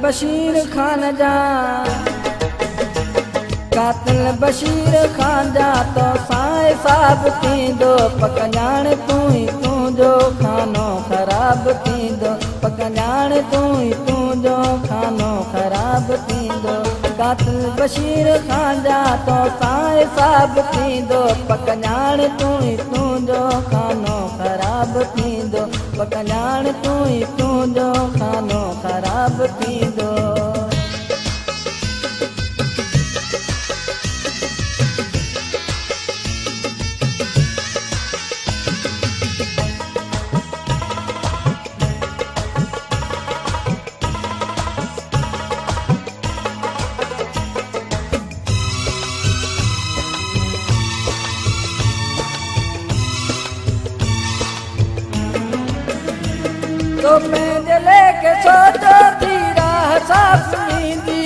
बशीर खान जा कातिल बशीर खान जा तो साए साहब थींदो पकञाण तूं जो खानो ख़राब थींदो पकञाण तूं जो खानो ख़राब थींदो कातिल बशीर खान जा तो साए साहब थींदो पकञाण तूं जो खानो ख़राब थींदो पकञाण तूं जो खानो ख़राब थींदो तो पंहिंजे लेके सोचो थी राह साफ़ ईंदी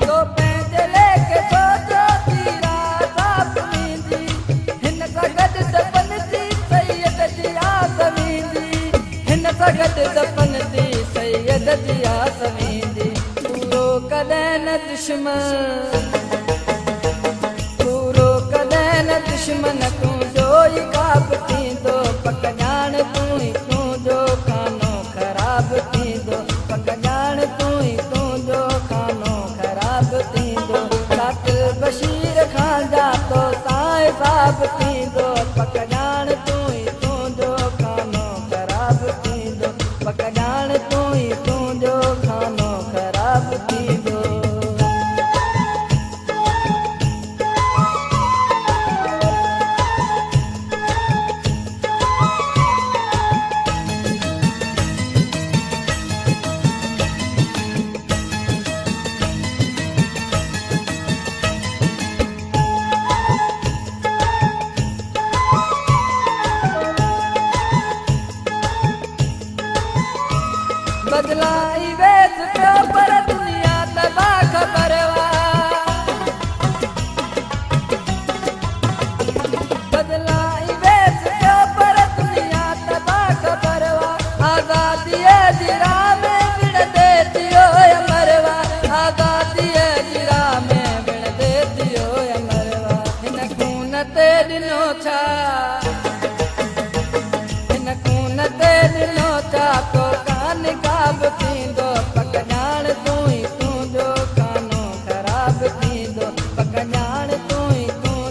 तो पंहिंजे लेके सोचो थी राह साफ़ ईंदी हिन सां गॾु दफ़न थी सैयद जी आस ईंदी हिन सां गॾु दफ़न थी सैयद जी आस ईंदी पूरो कॾहिं न दुश्मन पूरो कॾहिं न दुश्मन तुंहिंजो ई काब थींदो पकञाण तूं जो खानो ख़राब थींदो पकञाण तूं जो खानो ख़राब थींदो कातिल बशीर खान जा तो साए साहब थींदो पकञाण तूं जो खानो ख़राब थींदो पकञाण तूं जो खानो ख़राब थींदो बदलाई वेस पियो पर दुनिया तबाह ख़बर बदलाई वेस पियो पर दुनिया तबाह ख़बर आज़ादीअ जी राह में विढ़ंदे थियो अमरवा आज़ादीअ जी राह में विढ़ंदे थियो अमरवा हिन खून ते ॾिनो छा हिन खून ते ॾिनो छा तो काब थींदो पकञाण तूं जो खानो ख़राब थींदो पकञाण तूं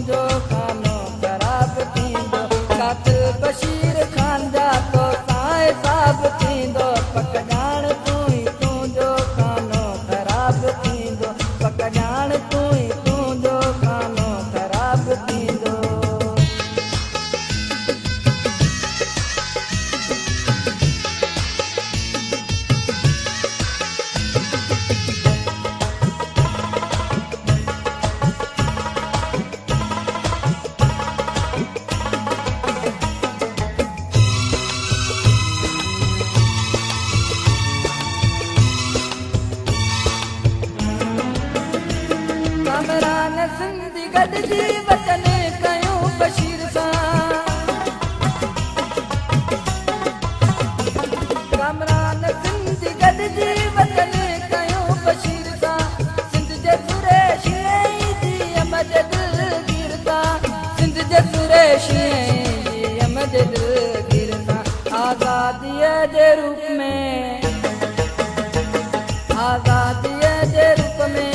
जो खानो ख़राब थींदो कातिल बशीर खान जा तो साए साहब थींदो पकञाण तूं जो खानो ख़राब थींदो पकञाण तूं जो खानो ख़राब थींदो कामरान सिंधी गॾिजी वचन कयूं बशीर सां कामरान सिंधी गॾिजी वचन कयूं बशीर सां सिंध जे सुरेश जी अमद दिलगीर सां सिंध जे सुरेश जी अमद दिलगीर सां आज़ादीअ जे रूप में आज़ादीअ जे रूप में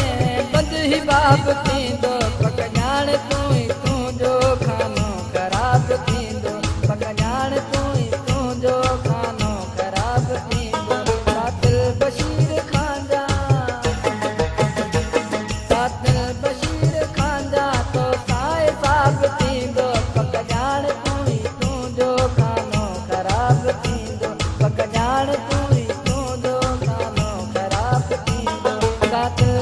बाब थींदो पकञाण तूं जो खानो ख़राब थींदो पकञाण तूं जो खानो ख़राब थींदो कातिल बशीर खान जा कातिल बशीर खान जा तो साए साहब थींदो पकञाण तूं जो खानो ख़राब थींदो पकञाण तूं जो खानो ख़राब थींदो कातिल